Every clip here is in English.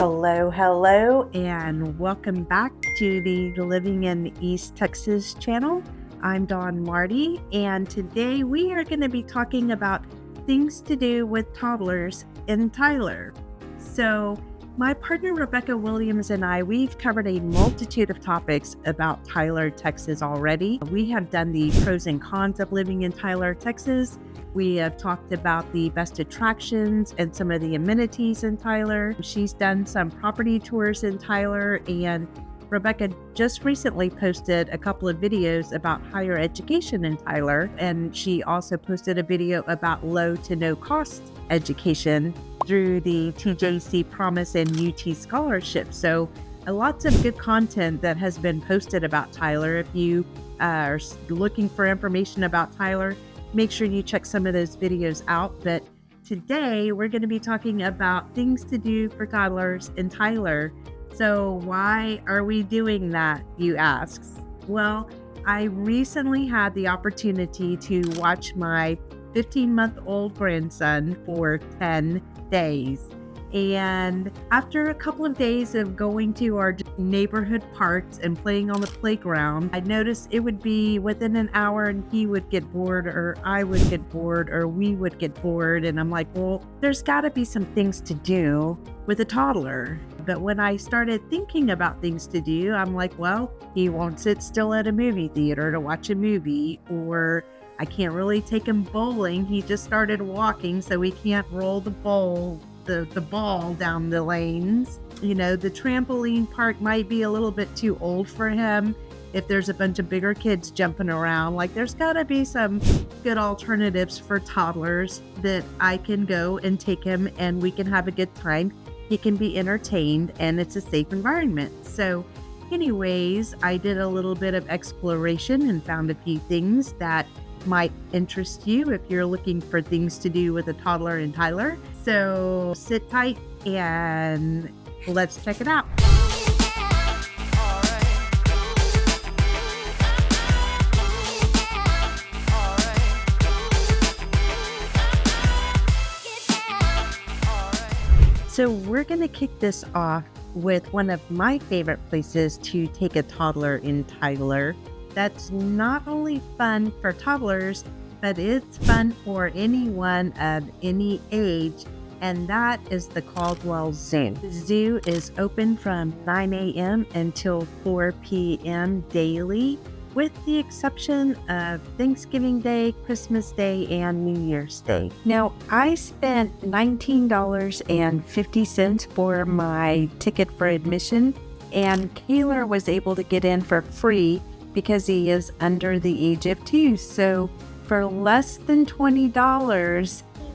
Hello, and welcome back to the Living in East Texas channel. I'm Dawn Marty, and today we are going to be talking about things to do with toddlers in Tyler. So, my partner Rebecca Williams and I, we've covered a multitude of topics about Tyler, Texas already. We have done the pros and cons of living in Tyler, Texas. We have talked about the best attractions and some of the amenities in Tyler. She's done some property tours in Tyler, and Rebecca just recently posted a couple of videos about higher education in Tyler, and she also posted a video about low to no cost education through the TJC Promise and UT Scholarship. So lots of good content that has been posted about Tyler. If you are looking for information about Tyler, make sure you check some of those videos out. But today we're going to be talking about things to do for toddlers in Tyler. So why are we doing that, you ask? Well, I recently had the opportunity to watch my 15-month-old grandson for 10 days. And after a couple of days of going to our neighborhood parks and playing on the playground, I noticed it would be within an hour and he would get bored, or I would get bored, or we would get bored. And I'm like, well, there's got to be some things to do with a toddler. But when I started thinking about things to do, I'm like, well, he won't sit still at a movie theater to watch a movie, or I can't really take him bowling. He just started walking, so we can't roll the ball down the lanes. You know, the trampoline park might be a little bit too old for him if there's a bunch of bigger kids jumping around. Like, there's got to be some good alternatives for toddlers that I can go and take him and we can have a good time. He can be entertained and it's a safe environment. So anyways, I did a little bit of exploration and found a few things that might interest you if you're looking for things to do with a toddler in Tyler. So sit tight and let's check it out. So we're going to kick this off with one of my favorite places to take a toddler in Tyler. That's not only fun for toddlers, but it's fun for anyone of any age, and that is the Caldwell Zoo. The zoo is open from 9 a.m. until 4 p.m. daily, with the exception of Thanksgiving Day, Christmas Day, and New Year's Day. Now, I spent $19.50 for my ticket for admission, and Kaylor was able to get in for free because he is under the age of 2. So for less than $20,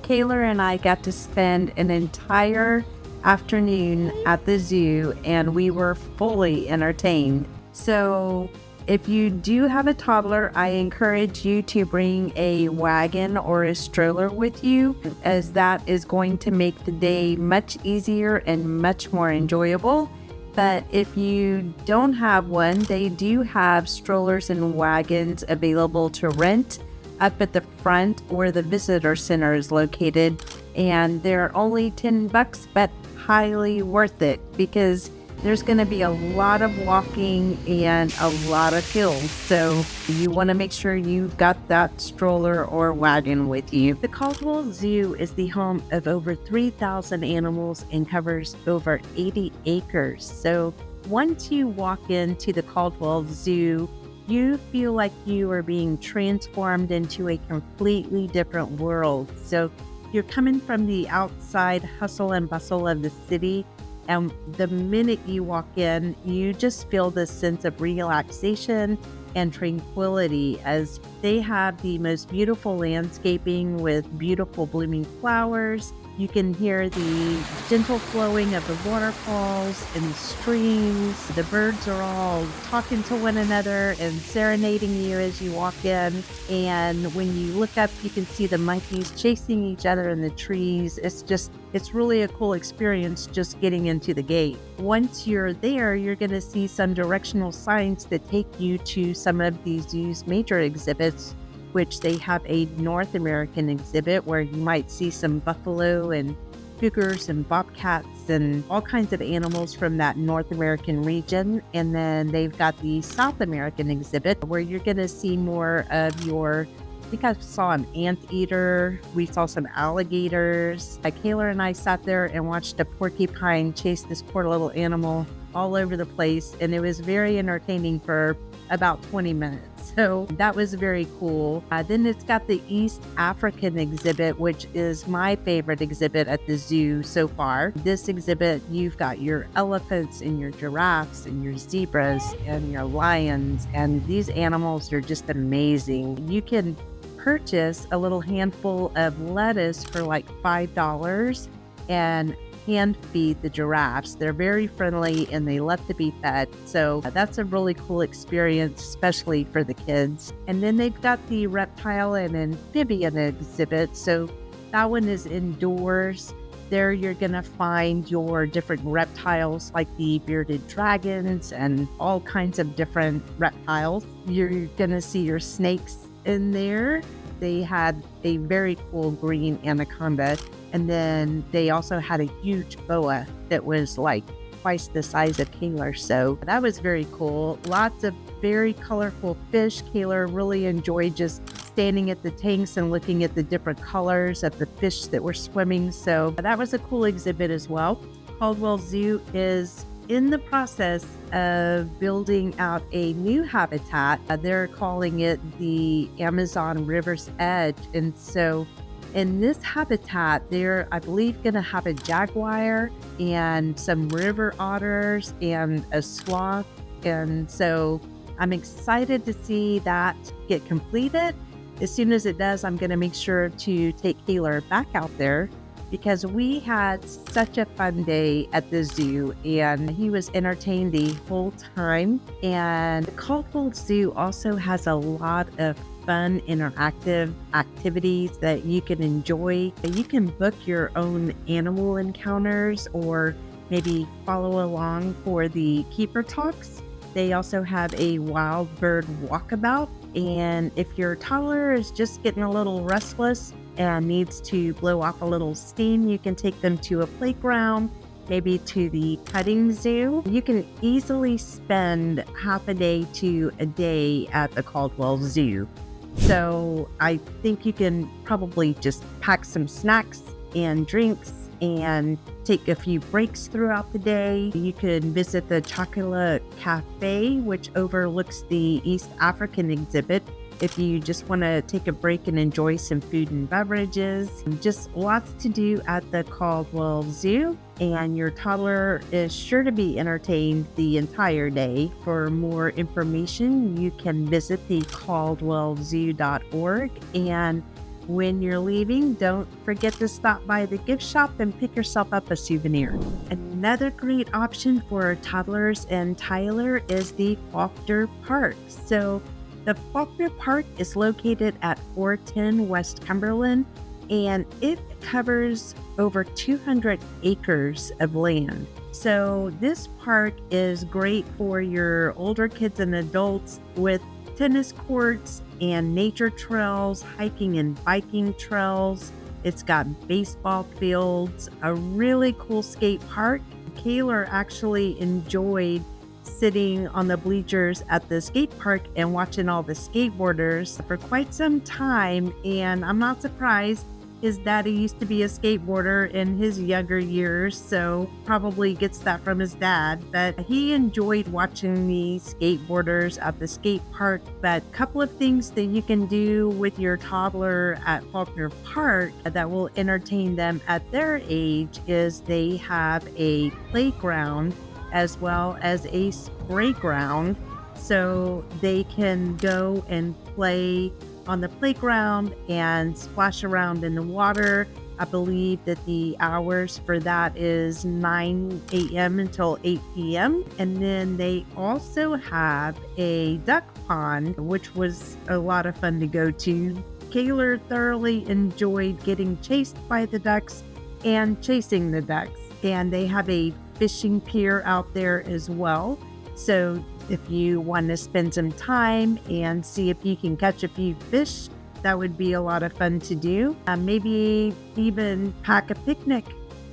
Kaylor and I got to spend an entire afternoon at the zoo, and we were fully entertained. So if you do have a toddler, I encourage you to bring a wagon or a stroller with you, as that is going to make the day much easier and much more enjoyable. But if you don't have one, they do have strollers and wagons available to rent up at the front where the visitor center is located. And they're only $10, but highly worth it because there's going to be a lot of walking and a lot of hills. So you want to make sure you've got that stroller or wagon with you. The Caldwell Zoo is the home of over 3,000 animals and covers over 80 acres. So once you walk into the Caldwell Zoo, you feel like you are being transformed into a completely different world. So you're coming from the outside hustle and bustle of the city, and the minute you walk in, you just feel this sense of relaxation and tranquility, as they have the most beautiful landscaping with beautiful blooming flowers. You can hear the gentle flowing of the waterfalls and the streams. The birds are all talking to one another and serenading you as you walk in. And when you look up, you can see the monkeys chasing each other in the trees. It's really a cool experience just getting into the gate. Once you're there, you're going to see some directional signs that take you to some of the zoo's major exhibits, which they have a North American exhibit where you might see some buffalo and cougars and bobcats and all kinds of animals from that North American region. And then they've got the South American exhibit where you're going to see more of I think I saw an anteater. We saw some alligators. Kayla and I sat there and watched a porcupine chase this poor little animal all over the place. And it was very entertaining for about 20 minutes. So that was very cool. Then it's got the East African exhibit, which is my favorite exhibit at the zoo so far. This exhibit, you've got your elephants and your giraffes and your zebras and your lions. And these animals are just amazing. You can purchase a little handful of lettuce for like $5 and hand feed the giraffes. They're very friendly and they love to be fed. So that's a really cool experience, especially for the kids. And then they've got the reptile and amphibian exhibit. So that one is indoors. There you're going to find your different reptiles like the bearded dragons and all kinds of different reptiles. You're going to see your snakes in there. They had a very cool green anaconda. And then they also had a huge boa that was like twice the size of Kayla. So that was very cool. Lots of very colorful fish. Kayla really enjoyed just standing at the tanks and looking at the different colors of the fish that were swimming. So that was a cool exhibit as well. Caldwell Zoo is in the process of building out a new habitat. They're calling it the Amazon River's Edge. And so in this habitat, they're, I believe, going to have a jaguar and some river otters and a sloth. And so I'm excited to see that get completed. As soon as it does, I'm going to make sure to take Kayla back out there because we had such a fun day at the zoo and he was entertained the whole time. And the Caldwell Zoo also has a lot of fun interactive activities that you can enjoy. You can book your own animal encounters or maybe follow along for the keeper talks. They also have a wild bird walkabout. And if your toddler is just getting a little restless and needs to blow off a little steam, you can take them to a playground, maybe to the petting zoo. You can easily spend half a day to a day at the Caldwell Zoo. So I think you can probably just pack some snacks and drinks and take a few breaks throughout the day. You can visit the Chocolate Cafe, which overlooks the East African exhibit, if you just want to take a break and enjoy some food and beverages. Just lots to do at the Caldwell Zoo, and your toddler is sure to be entertained the entire day. For more information, you can visit the caldwellzoo.org. And when you're leaving, don't forget to stop by the gift shop and pick yourself up a souvenir. Another great option for toddlers and Tyler is the Faulkner Park. So the Faulkner Park is located at 410 West Cumberland, and it covers over 200 acres of land. So this park is great for your older kids and adults with tennis courts and nature trails, hiking and biking trails. It's got baseball fields, a really cool skate park. Kayla actually enjoyed sitting on the bleachers at the skate park and watching all the skateboarders for quite some time. And I'm not surprised. His daddy used to be a skateboarder in his younger years, so probably gets that from his dad. But he enjoyed watching the skateboarders at the skate park. But a couple of things that you can do with your toddler at Faulkner Park that will entertain them at their age is they have a playground as well as a spray ground, so they can go and play on the playground and splash around in the water. I believe that the hours for that is 9 a.m. until 8 p.m. And then they also have a duck pond, which was a lot of fun to go to. Kayla thoroughly enjoyed getting chased by the ducks and chasing the ducks. And they have a fishing pier out there as well. So if you want to spend some time and see if you can catch a few fish, that would be a lot of fun to do. Maybe even pack a picnic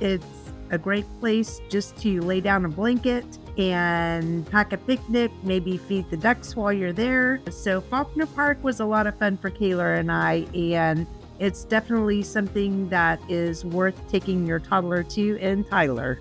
It's a great place just to lay down a blanket and pack a picnic, maybe feed the ducks while you're there. So Faulkner Park was a lot of fun for Kayla and I, and it's definitely something that is worth taking your toddler to in Tyler.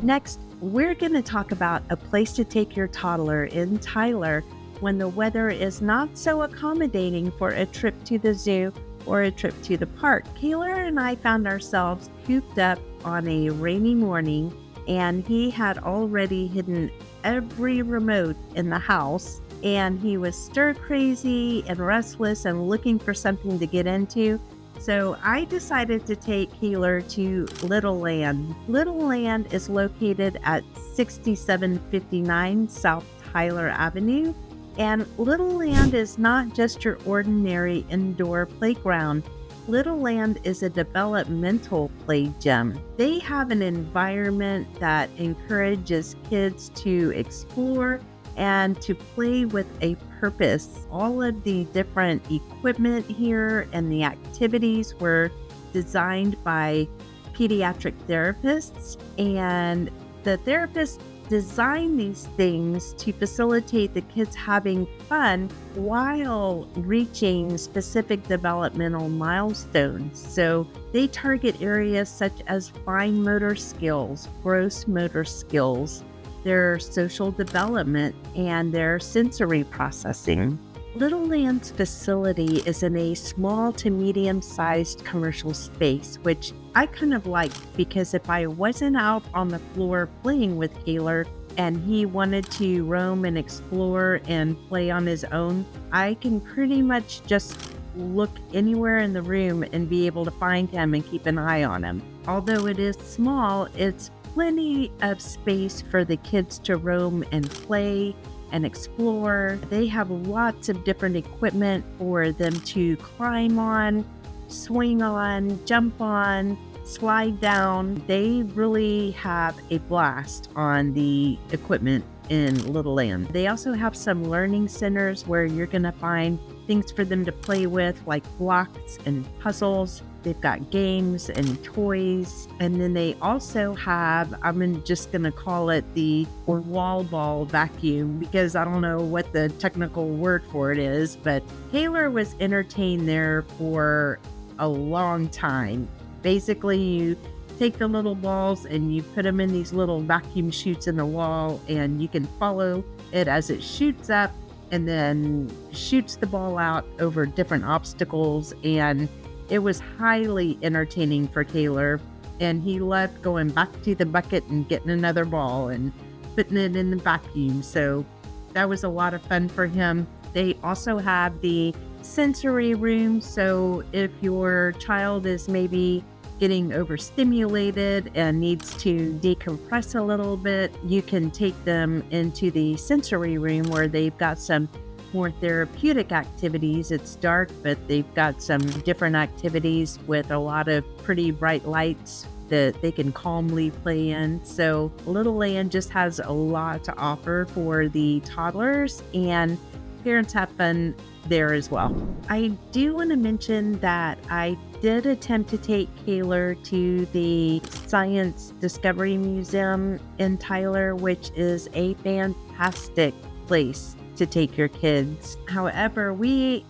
Next, we're going to talk about a place to take your toddler in Tyler when the weather is not so accommodating for a trip to the zoo or a trip to the park. Kayla and I found ourselves cooped up on a rainy morning, and he had already hidden every remote in the house, and he was stir crazy and restless and looking for something to get into. So I decided to take Kayla to Little Land. Little Land is located at 6759 South Tyler Avenue. And Little Land is not just your ordinary indoor playground. Little Land is a developmental play gym. They have an environment that encourages kids to explore and to play with a purpose. All of the different equipment here and the activities were designed by pediatric therapists, and the therapists design these things to facilitate the kids having fun while reaching specific developmental milestones. So they target areas such as fine motor skills, gross motor skills, their social development, and their sensory processing. Little Land's facility is in a small to medium-sized commercial space, which I kind of like because if I wasn't out on the floor playing with Kayla and he wanted to roam and explore and play on his own, I can pretty much just look anywhere in the room and be able to find him and keep an eye on him. Although it is small, it's plenty of space for the kids to roam and play and explore. They have lots of different equipment for them to climb on, swing on, jump on, slide down. They really have a blast on the equipment in Little Land. They also have some learning centers where you're going to find things for them to play with, like blocks and puzzles. They've got games and toys. And then they also have, I'm just going to call it the wall ball vacuum because I don't know what the technical word for it is, but Taylor was entertained there for a long time. Basically, you take the little balls and you put them in these little vacuum chutes in the wall, and you can follow it as it shoots up and then shoots the ball out over different obstacles. And it was highly entertaining for Taylor, and he loved going back to the bucket and getting another ball and putting it in the vacuum. So that was a lot of fun for him. They also have the sensory room. So if your child is maybe getting overstimulated and needs to decompress a little bit, you can take them into the sensory room where they've got some more therapeutic activities. It's dark, but they've got some different activities with a lot of pretty bright lights that they can calmly play in. So Little Land just has a lot to offer for the toddlers, and parents have fun there as well. I do want to mention that I did attempt to take Kayla to the Science Discovery Museum in Tyler, which is a fantastic place to take your kids. However, we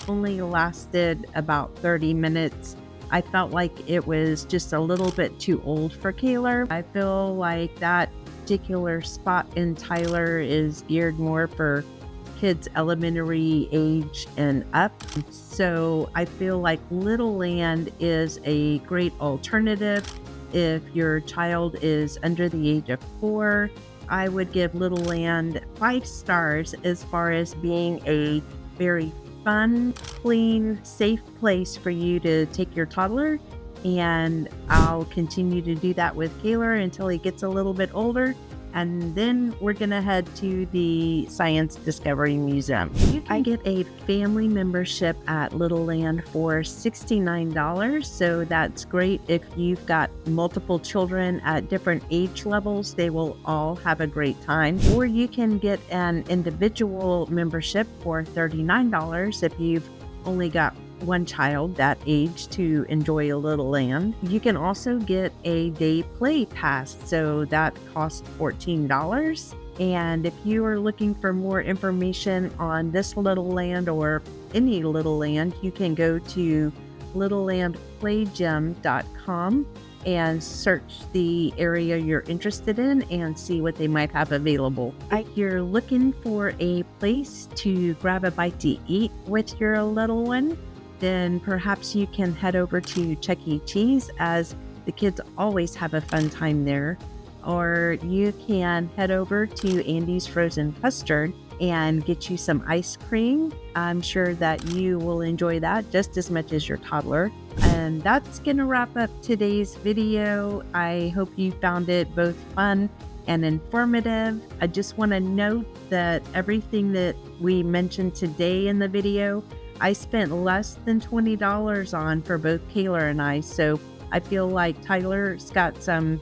only lasted about 30 minutes. I felt like it was just a little bit too old for Kayla. I feel like that particular spot in Tyler is geared more for kids elementary age and up. So I feel like Little Land is a great alternative. If your child is under the age of 4, I would give Little Land 5 stars as far as being a very fun, clean, safe place for you to take your toddler. And I'll continue to do that with Kayla until he gets a little bit older. And then we're going to head to the Science Discovery Museum. I get a family membership at Little Land for $69. So that's great if you've got multiple children at different age levels. They will all have a great time. Or you can get an individual membership for $39 if you've only got one child that age to enjoy a little land. You can also get a day play pass, so that costs $14. And if you are looking for more information on this little land or any little land, you can go to littlelandplaygym.com and search the area you're interested in and see what they might have available. If you're looking for a place to grab a bite to eat with your little one, then perhaps you can head over to Chuck E. Cheese, as the kids always have a fun time there. Or you can head over to Andy's Frozen Custard and get you some ice cream. I'm sure that you will enjoy that just as much as your toddler. And that's going to wrap up today's video. I hope you found it both fun and informative. I just want to note that everything that we mentioned today in the video, I spent less than $20 on for both Kayla and I. So I feel like Tyler's got some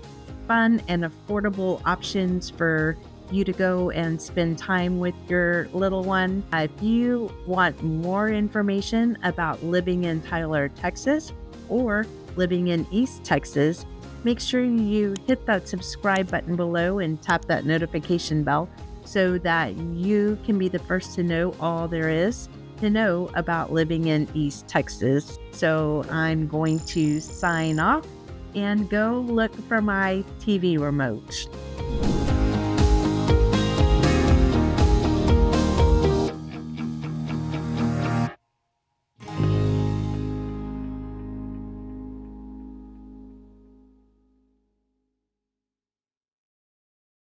fun and affordable options for you to go and spend time with your little one. If you want more information about living in Tyler, Texas, or living in East Texas, make sure you hit that subscribe button below and tap that notification bell so that you can be the first to know all there is to know about living in East Texas. So I'm going to sign off and go look for my TV remote.